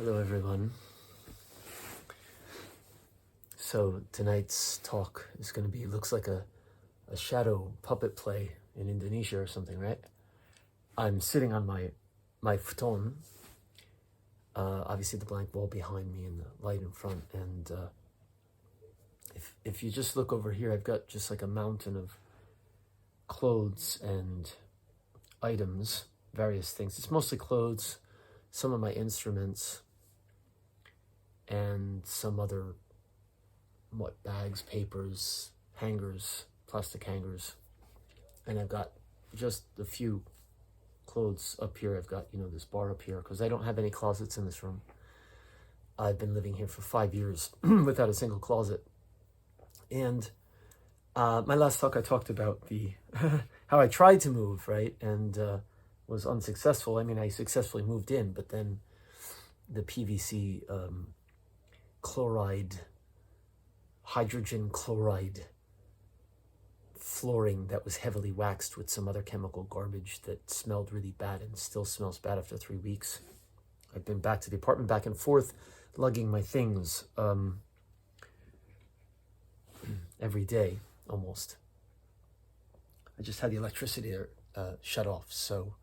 Hello, everyone. So tonight's talk is going to be, looks like a shadow puppet play in Indonesia or something, right? I'm sitting on my futon, obviously the blank wall behind me and the light in front. And if you just look over here, I've got just like a mountain of clothes and items, various things. It's mostly clothes, some of my instruments, and some other bags, papers, hangers, plastic hangers. And I've got just a few clothes up here. I've got, this bar up here because I don't have any closets in this room. I've been living here for 5 years without a single closet. And my last talk, I talked about the how I tried to move, right? And was unsuccessful. I mean, I successfully moved in, but then the PVC hydrogen chloride flooring that was heavily waxed with some other chemical garbage that smelled really bad and still smells bad after 3 weeks. I've been back to the apartment, back and forth, lugging my things every day, almost. I just had the electricity shut off, so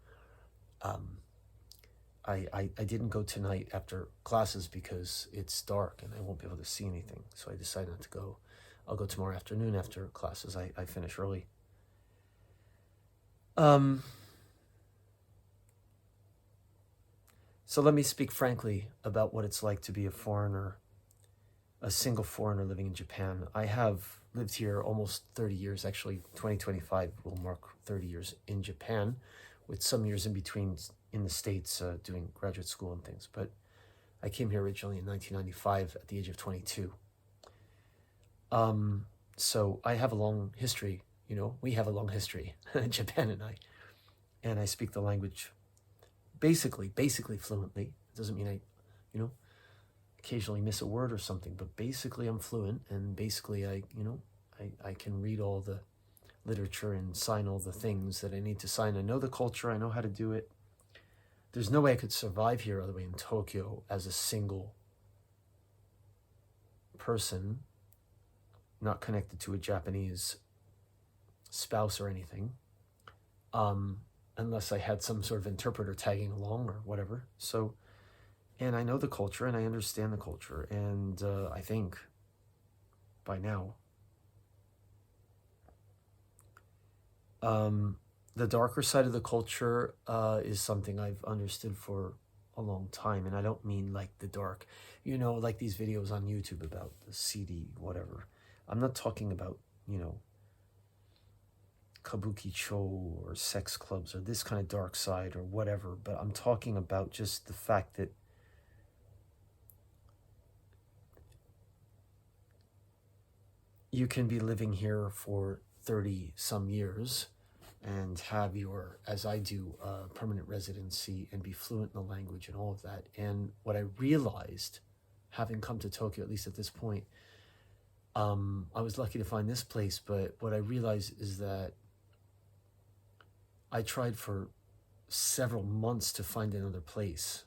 I didn't go tonight after classes because it's dark and I won't be able to see anything. So I decided not to go. I'll go tomorrow afternoon after classes. I finish early. So let me speak frankly about what it's like to be a foreigner, a single foreigner living in Japan. I have lived here almost 30 years. Actually, 2025 will mark 30 years in Japan, with some years in between in the States doing graduate school and things. But I came here originally in 1995 at the age of 22. So I have a long history, we have a long history, Japan and I. And I speak the language basically fluently. It doesn't mean I, occasionally miss a word or something, but basically I'm fluent, and basically I can read all the literature and sign all the things that I need to sign. I know the culture, I know how to do it. There's no way I could survive here other way in Tokyo as a single person, not connected to a Japanese spouse or anything, unless I had some sort of interpreter tagging along or whatever. So, and I know the culture and I understand the culture, and I think by now, the darker side of the culture is something I've understood for a long time. And I don't mean like the dark, like these videos on YouTube about the seedy whatever. I'm not talking about, kabuki-cho or sex clubs or this kind of dark side or whatever, but I'm talking about just the fact that you can be living here for 30 some years and have your, as I do, permanent residency and be fluent in the language and all of that. And what I realized, having come to Tokyo, at least at this point, I was lucky to find this place, but what I realized is that I tried for several months to find another place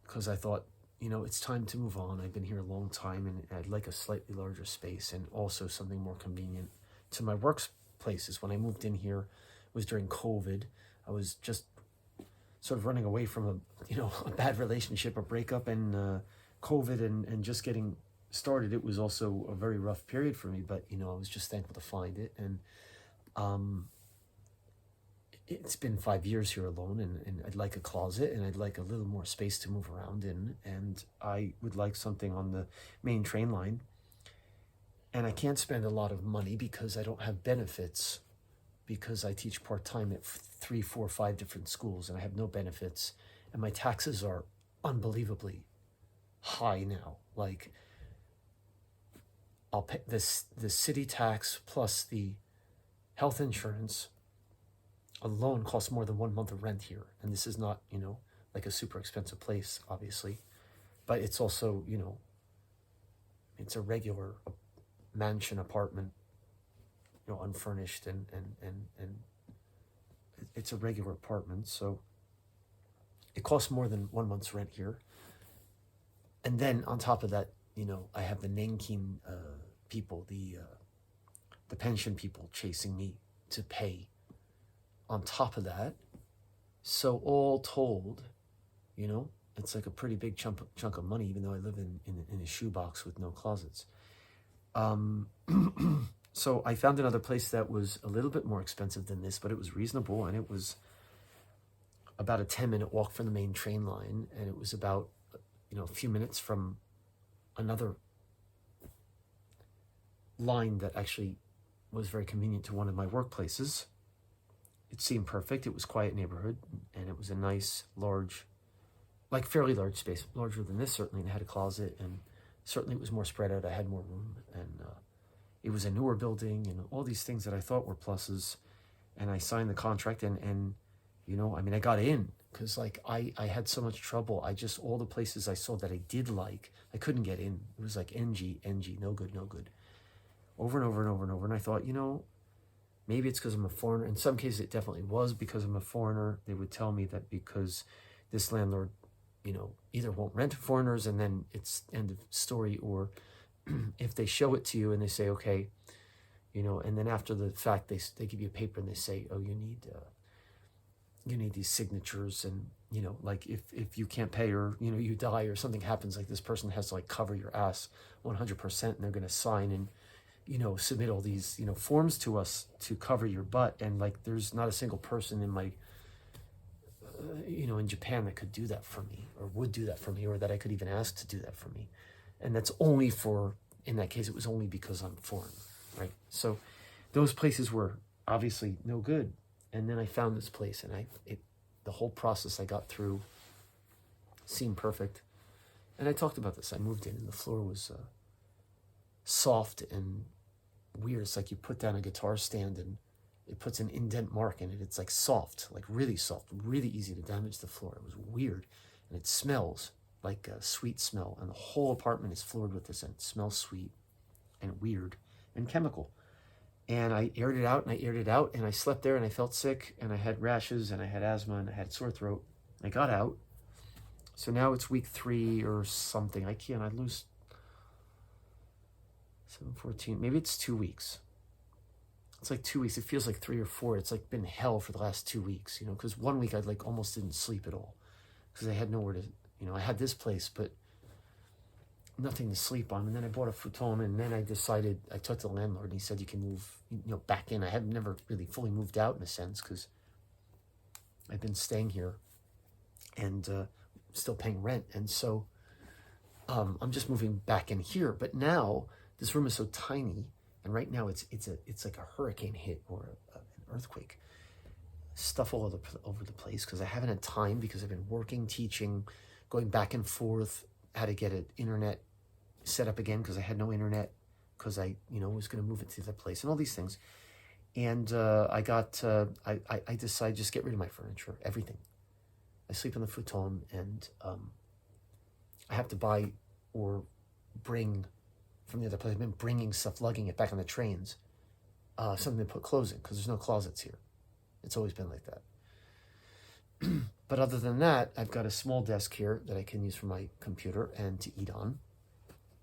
because I thought, it's time to move on. I've been here a long time and I'd like a slightly larger space and also something more convenient to my workplaces. When I moved in here, it was during COVID. I was just sort of running away from a bad relationship, a breakup, and COVID and just getting started. It was also a very rough period for me, but I was just thankful to find it. And it's been 5 years here alone, and I'd like a closet, and I'd like a little more space to move around in, and I would like something on the main train line. And I can't spend a lot of money because I don't have benefits, because I teach part-time at 3, 4, 5 different schools, and I have no benefits, and my taxes are unbelievably high now. Like, I'll pay the city tax plus the health insurance alone costs more than 1 month of rent here. And this is not, like a super expensive place, obviously, but it's also, it's a regular mansion apartment, unfurnished, and it's a regular apartment. So it costs more than 1 month's rent here. And then on top of that, I have the Nankin people, the pension people chasing me to pay on top of that. So all told, it's like a pretty big chunk of money, even though I live in a shoebox with no closets. So I found another place that was a little bit more expensive than this, but it was reasonable, and it was about a 10-minute walk from the main train line, and it was about a few minutes from another line that actually was very convenient to one of my workplaces. It seemed perfect. It was a quiet neighborhood, and it was a nice, large, like fairly large space, larger than this certainly, and it had a closet, and certainly it was more spread out. I had more room, and it was a newer building, and all these things that I thought were pluses. And I signed the contract, and I got in, because I had so much trouble. All the places I saw that I did like, I couldn't get in. It was like NG, no good, no good. Over and over and over and over. And I thought, maybe it's because I'm a foreigner. In some cases, it definitely was because I'm a foreigner. They would tell me that because this landlord, either won't rent to foreigners, and then it's end of story, or if they show it to you and they say, okay, and then after the fact, they give you a paper and they say, oh, you need these signatures, and like if you can't pay, or you die or something happens, like this person has to cover your ass 100%, and they're going to sign and submit all these forms to us to cover your butt. And there's not a single person in my in Japan that could do that for me, or would do that for me, or that I could even ask to do that for me. And that's only in that case, it was only because I'm foreign, right? So those places were obviously no good. And then I found this place, and the whole process I got through seemed perfect. And I talked about this. I moved in, and the floor was soft and weird. It's like you put down a guitar stand, and it puts an indent mark in it. It's soft, really soft, really easy to damage the floor. It was weird, and it smells like a sweet smell. And the whole apartment is floored with this, and it smells sweet and weird and chemical. And I aired it out, and I aired it out, and I slept there, and I felt sick, and I had rashes, and I had asthma, and I had sore throat. I got out. So now it's week 3 or something. I lose 7-14. Maybe it's 2 weeks. It's 2 weeks. It feels like 3 or 4. It's been hell for the last 2 weeks, because 1 week I almost didn't sleep at all, because I had nowhere to, I had this place, but nothing to sleep on. And then I bought a futon, and then I decided, I talked to the landlord, and he said you can move back in. I had never really fully moved out in a sense, because I've been staying here and still paying rent. And so I'm just moving back in here. But now this room is so tiny, and right now it's like a hurricane hit, or an earthquake. Stuff all over the place, because I haven't had time, because I've been working, teaching, going back and forth, how to get an internet set up again, because I had no internet, because I was going to move it to the place, and all these things. And I decided just get rid of my furniture, everything. I sleep on the futon, and I have to buy or bring from the other place. I've been bringing stuff, lugging it back on the trains, something to put clothes in, because there's no closets here. It's always been like that. But other than that, I've got a small desk here that I can use for my computer and to eat on,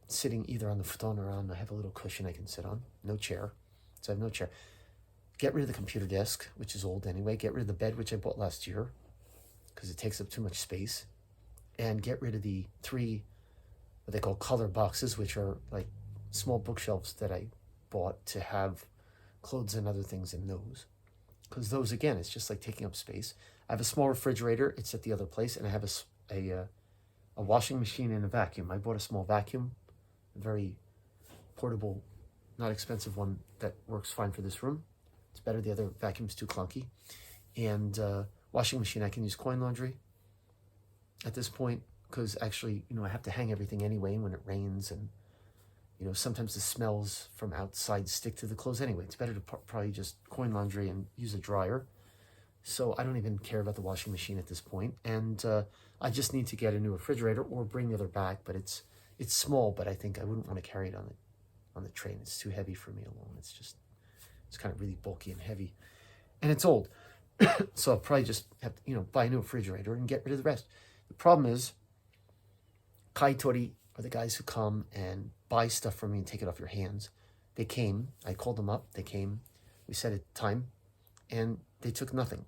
sitting either on the futon or I have a little cushion I can sit on. No chair. So I have no chair. Get rid of the computer desk, which is old anyway. Get rid of the bed, which I bought last year, because it takes up too much space. And get rid of the 3, what they call color boxes, which are small bookshelves that I bought to have clothes and other things in those. Because those, again, it's just taking up space. I have a small refrigerator. It's at the other place. And I have a washing machine and a vacuum. I bought a small vacuum, a very portable, not expensive one that works fine for this room. It's better. The other vacuum's too clunky. And washing machine, I can use coin laundry at this point, because actually, I have to hang everything anyway when it rains, and sometimes the smells from outside stick to the clothes anyway. It's better to probably just coin laundry and use a dryer. So I don't even care about the washing machine at this point. And I just need to get a new refrigerator or bring the other back. But it's small, but I think I wouldn't want to carry it on the train. It's too heavy for me alone. It's kind of really bulky and heavy. And it's old. So I'll probably just have to, buy a new refrigerator and get rid of the rest. The problem is, Kaitori are the guys who come and buy stuff from me and take it off your hands. They came, I called them up, they came, we set a time, and they took nothing.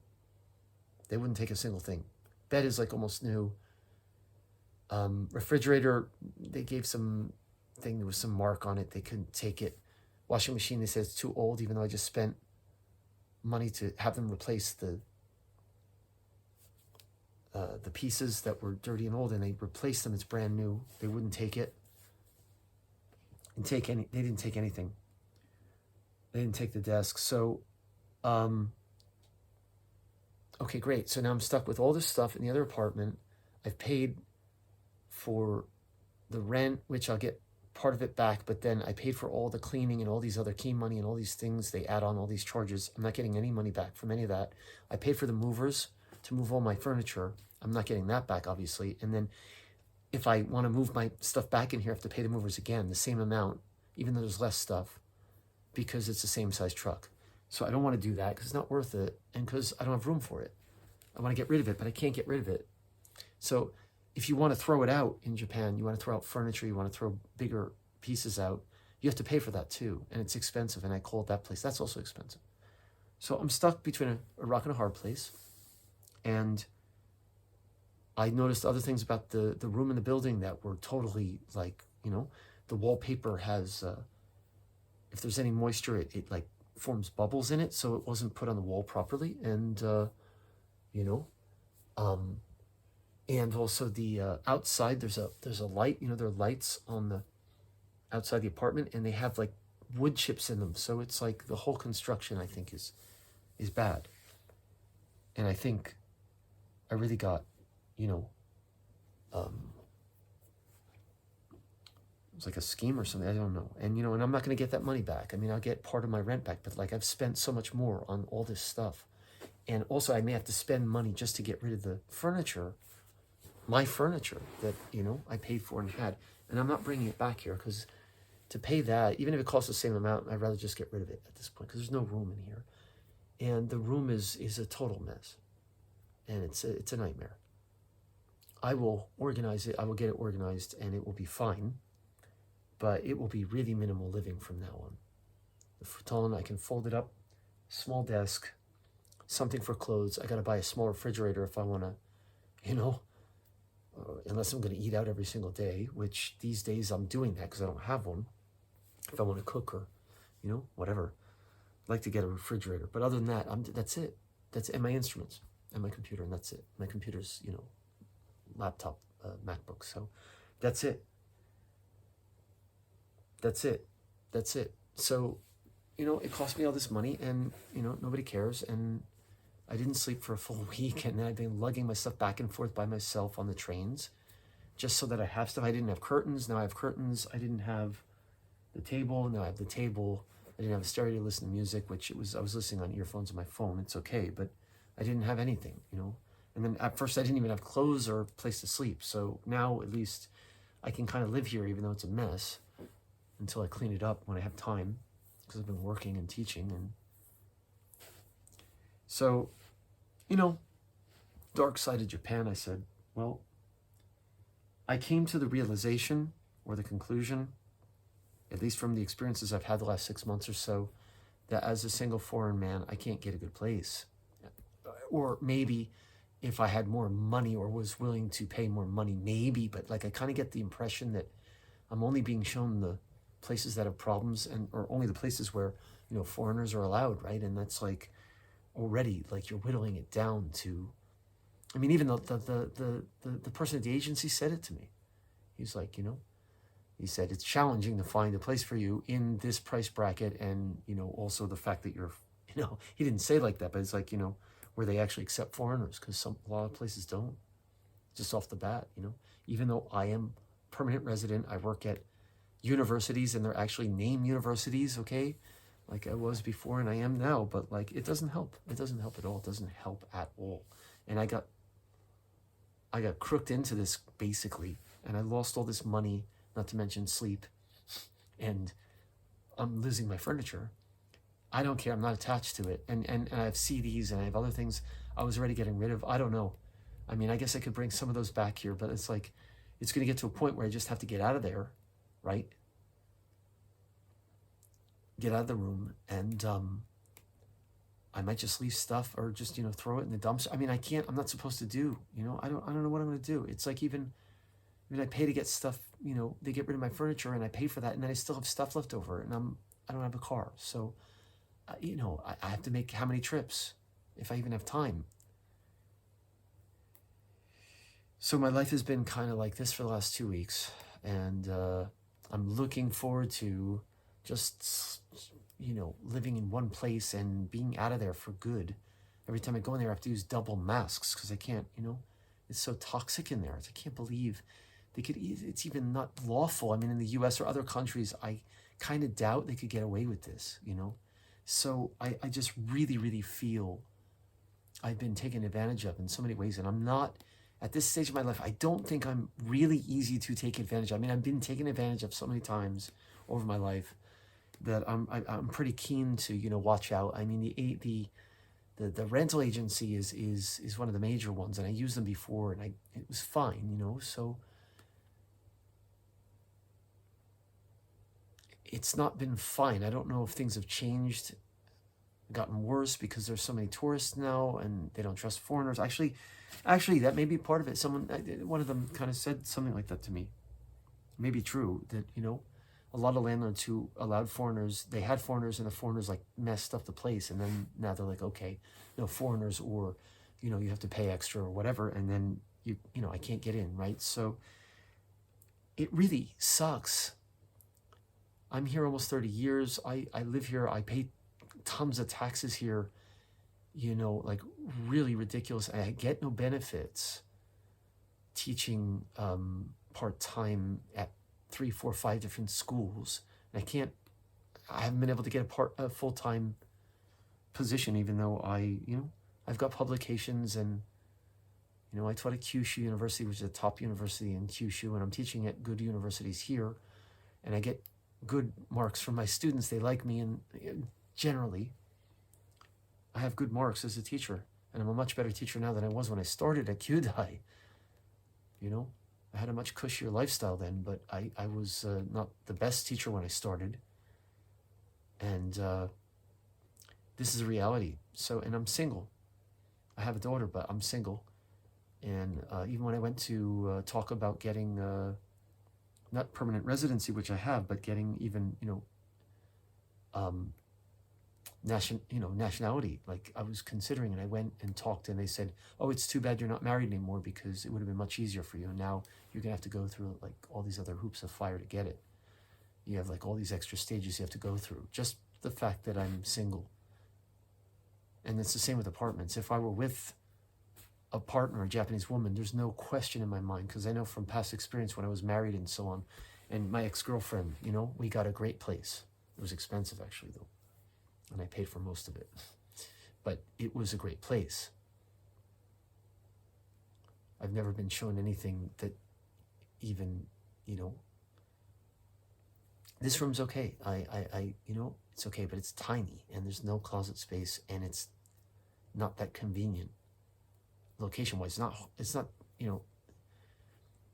They wouldn't take a single thing. Bed is like almost new. Refrigerator, they gave some thing, there was some mark on it, they couldn't take it. Washing machine, they said it's too old, even though I just spent money to have them replace the pieces that were dirty and old, and they replaced them. It's brand new. They wouldn't take it. And they didn't take anything. They didn't take the desk. So, okay, great. So now I'm stuck with all this stuff in the other apartment. I've paid for the rent, which I'll get part of it back, but then I paid for all the cleaning and all these other key money and all these things. They add on all these charges. I'm not getting any money back from any of that. I paid for the movers to move all my furniture. I'm not getting that back, obviously. And then if I want to move my stuff back in here, I have to pay the movers again, the same amount, even though there's less stuff, because it's the same size truck. So I don't want to do that because it's not worth it, and because I don't have room for it. I want to get rid of it, but I can't get rid of it. So if you want to throw it out in Japan, you want to throw out furniture, you want to throw bigger pieces out, you have to pay for that too, and it's expensive, and I called that place. That's also expensive. So I'm stuck between a rock and a hard place. And I noticed other things about the room in the building that were totally like, the wallpaper has, if there's any moisture, it like forms bubbles in it. So it wasn't put on the wall properly. And, and also the outside, there's a light, there are lights on the outside the apartment, and they have like wood chips in them. So it's like the whole construction, I think, is bad. And I think I really got, it was like a scheme or something, I don't know. And, and I'm not going to get that money back. I mean, I'll get part of my rent back, but like I've spent so much more on all this stuff. And also I may have to spend money just to get rid of the furniture, my furniture that, I paid for and had. And I'm not bringing it back here because to pay that, even if it costs the same amount, I'd rather just get rid of it at this point because there's no room in here. And the room is a total mess. And it's a nightmare. I will organize it. I will get it organized, and it will be fine. But it will be really minimal living from now on. The futon, I can fold it up, small desk, something for clothes. I got to buy a small refrigerator if I want to, unless I'm going to eat out every single day, which these days I'm doing that because I don't have one. If I want to cook or, whatever, I'd like to get a refrigerator. But other than that, that's it. That's it. And my instruments. And my computer, and that's it. My computer's, laptop, MacBook. So that's it. That's it. So, it cost me all this money, and, nobody cares. And I didn't sleep for a full week, and then I've been lugging my stuff back and forth by myself on the trains just so that I have stuff. I didn't have curtains. Now I have curtains. I didn't have the table. Now I have the table. I didn't have a stereo to listen to music, which I was listening on earphones on my phone. It's okay, but I didn't have anything, And then at first I didn't even have clothes or a place to sleep. So now at least I can kind of live here, even though it's a mess, until I clean it up when I have time, because I've been working and teaching. And so, dark side of Japan, I said, well, I came to the realization or the conclusion, at least from the experiences I've had the last 6 months or so, that as a single foreign man, I can't get a good place. Or maybe if I had more money or was willing to pay more money, maybe, but like I kind of get the impression that I'm only being shown the places that have problems, or only the places where, foreigners are allowed, right? And that's like already like you're whittling it down to, I mean, even the person at the agency said it to me. He's like, he said, it's challenging to find a place for you in this price bracket. And, also the fact that you're, he didn't say like that, but it's like, where they actually accept foreigners, because a lot of places don't, just off the bat, even though I am permanent resident, I work at universities, and they're actually named universities, okay, like I was before and I am now, but like it doesn't help. It doesn't help at all. It doesn't help at all. And I got crooked into this basically, and I lost all this money, not to mention sleep, and I'm losing my furniture. I don't care. I'm not attached to it. And I have CDs and I have other things I was already getting rid of. I don't know. I mean, I guess I could bring some of those back here, but it's like, it's going to get to a point where I just have to get out of there, right? Get out of the room, and I might just leave stuff or just, throw it in the dumpster. I mean, I'm not supposed to do, I don't know what I'm going to do. It's like even I pay to get stuff, they get rid of my furniture and I pay for that, and then I still have stuff left over, and I don't have a car. So, I have to make how many trips if I even have time. So my life has been kind of like this for the last 2 weeks, and I'm looking forward to just, living in one place and being out of there for good. Every time I go in there, I have to use double masks because I can't, it's so toxic in there. I can't believe it's even not lawful. I mean, in the US or other countries, I kind of doubt they could get away with this, So I just really, really feel I've been taken advantage of in so many ways, and I'm not, at this stage of my life, I don't think I'm really easy to take advantage of. I mean, I've been taken advantage of so many times over my life that I'm pretty keen to, watch out. I mean, the rental agency is one of the major ones, and I used them before, and it was fine, so it's not been fine. I don't know if things have changed, gotten worse because there's so many tourists now and they don't trust foreigners. Actually, that may be part of it. One of them kind of said something like that to me. It may be true that, a lot of landlords who allowed foreigners, they had foreigners and the foreigners like messed up the place. And then now they're like, okay, no foreigners, or, you have to pay extra or whatever. And then I can't get in, right? So it really sucks. I'm here almost 30 years. I live here. I pay tons of taxes here, like really ridiculous. I get no benefits teaching part-time at 3, 4, 5 different schools. And I haven't been able to get a full-time position, even though I've got publications, and, I taught at Kyushu University, which is a top university in Kyushu, and I'm teaching at good universities here, and I get good marks from my students. They like me, and generally, I have good marks as a teacher, and I'm a much better teacher now than I was when I started at Kyudai. I had a much cushier lifestyle then, but I was not the best teacher when I started, and this is a reality. So, and I'm single. I have a daughter, but I'm single, and even when I went to talk about getting not permanent residency, which I have, but getting even, nationality, like I was considering, and I went and talked, and they said, oh, it's too bad you're not married anymore, because it would have been much easier for you. And now you're gonna have to go through like all these other hoops of fire to get it. You have like all these extra stages you have to go through. Just the fact that I'm single. And it's the same with apartments. If I were with a partner, a Japanese woman, there's no question in my mind, because I know from past experience when I was married and so on, and my ex-girlfriend, we got a great place. It was expensive actually though, and I paid for most of it, but it was a great place. I've never been shown anything that even, this room's okay. It's okay, but it's tiny, and there's no closet space, and it's not that convenient location-wise. It's not,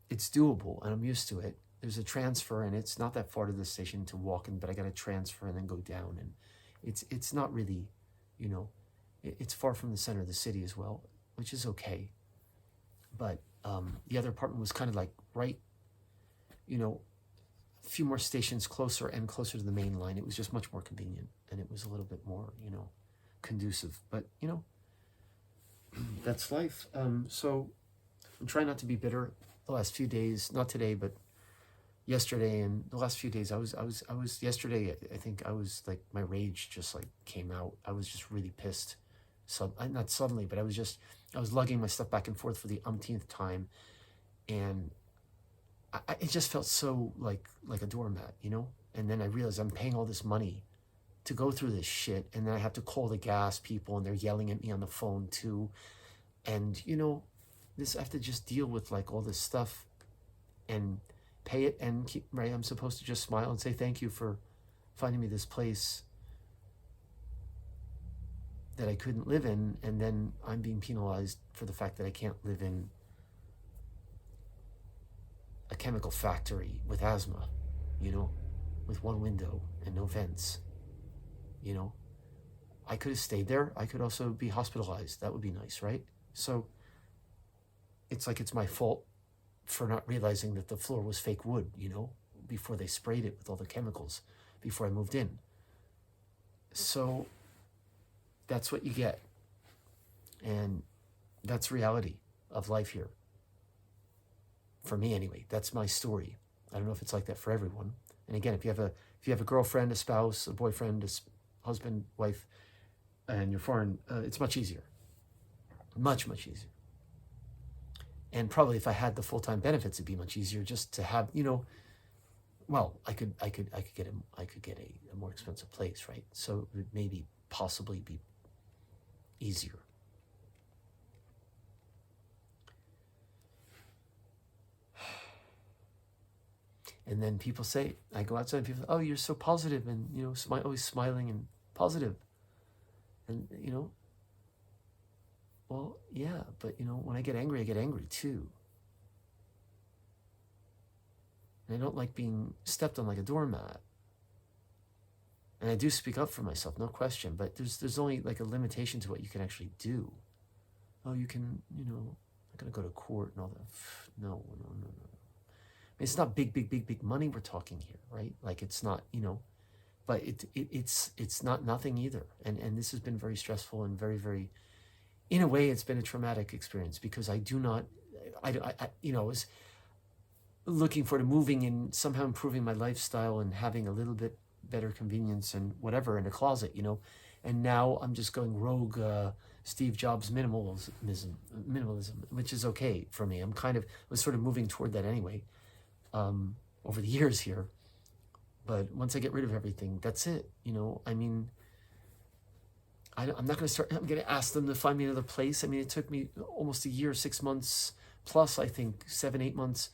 it's doable, and I'm used to it. There's a transfer, and it's not that far to the station to walk in, but I got to transfer and then go down, and it's not really, it's far from the center of the city as well, which is okay. But the other apartment was kind of like right, a few more stations closer and closer to the main line. It was just much more convenient, and it was a little bit more, conducive. But, that's life. So I'm trying not to be bitter the last few days, not today, but yesterday and the last few days. I was yesterday, I think I was like, my rage just like came out. I was just really pissed. So not suddenly, but I was lugging my stuff back and forth for the umpteenth time, and it just felt so like a doormat, And then I realized I'm paying all this money to go through this shit, and then I have to call the gas people, and they're yelling at me on the phone too, and I have to just deal with like all this stuff and pay it, and keep right. I'm supposed to just smile and say thank you for finding me this place that I couldn't live in, and then I'm being penalized for the fact that I can't live in a chemical factory with asthma, you know, with one window and no vents, you know. I could have stayed there. I could also be hospitalized. That would be nice, right? So it's like it's my fault for not realizing that the floor was fake wood, you know, before they sprayed it with all the chemicals before I moved in. So that's what you get. And that's reality of life here. For me anyway, that's my story. I don't know if it's like that for everyone. And again, if you have a girlfriend, a spouse, a boyfriend, a husband, wife, and you're foreign, it's much easier. Much easier. And probably if I had the full-time benefits, it'd be much easier just to have, you know, well, I could get a more expensive place, right? So it would maybe possibly be easier. And then people say, I go outside and people say, oh, you're so positive and, you know, always smiling and positive. And, you know, well, yeah, but, you know, when I get angry too. And I don't like being stepped on like a doormat. And I do speak up for myself, no question, but there's only like a limitation to what you can actually do. Oh, you can, you know, I'm going to go to court and all that. No. I mean, it's not big money we're talking here, right? Like it's not, you know, but it's not nothing either. And this has been very stressful and very, in a way, it's been a traumatic experience because I you know, was looking forward to moving and somehow improving my lifestyle and having a little bit better convenience and whatever in a closet, you know. And now I'm just going rogue Steve Jobs minimalism, which is okay for me. Was sort of moving toward that anyway over the years here. But once I get rid of everything, that's it, you know. I mean, I'm not going to ask them to find me another place. I mean, it took me almost a year, 6 months plus, I think 7, 8 months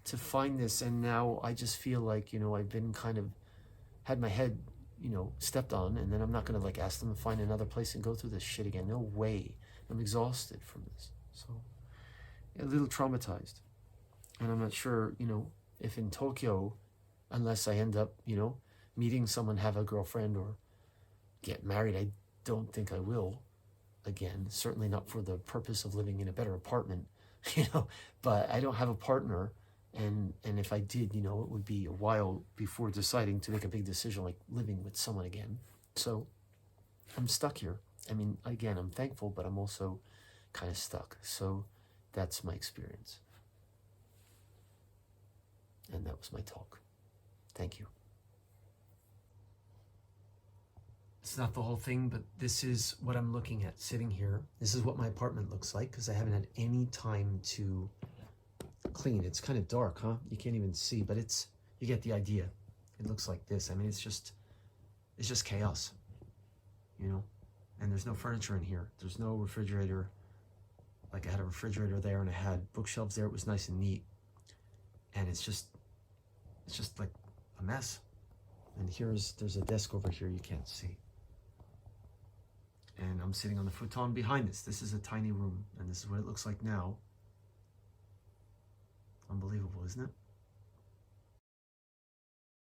to find this. And now I just feel like, you know, I've been kind of had my head, you know, stepped on, and then I'm not going to like ask them to find another place and go through this shit again. No way. I'm exhausted from this. So a little traumatized. And I'm not sure, you know, if in Tokyo, unless I end up, you know, meeting someone, have a girlfriend or get married, I don't think I will again. Certainly not for the purpose of living in a better apartment, you know, but I don't have a partner. And if I did, you know, it would be a while before deciding to make a big decision like living with someone again. So I'm stuck here. I mean, again, I'm thankful, but I'm also kind of stuck. So that's my experience. And that was my talk. Thank you. It's not the whole thing, but this is what I'm looking at sitting here. This is what my apartment looks like because I haven't had any time to clean. It's kind of dark, huh? You can't even see, but you get the idea. It looks like this. I mean, it's just chaos, you know? And there's no furniture in here. There's no refrigerator. Like I had a refrigerator there and I had bookshelves there. It was nice and neat. And it's just like a mess. And there's a desk over here you can't see. And I'm sitting on the futon behind this. This is a tiny room, and this is what it looks like now. Unbelievable, isn't it?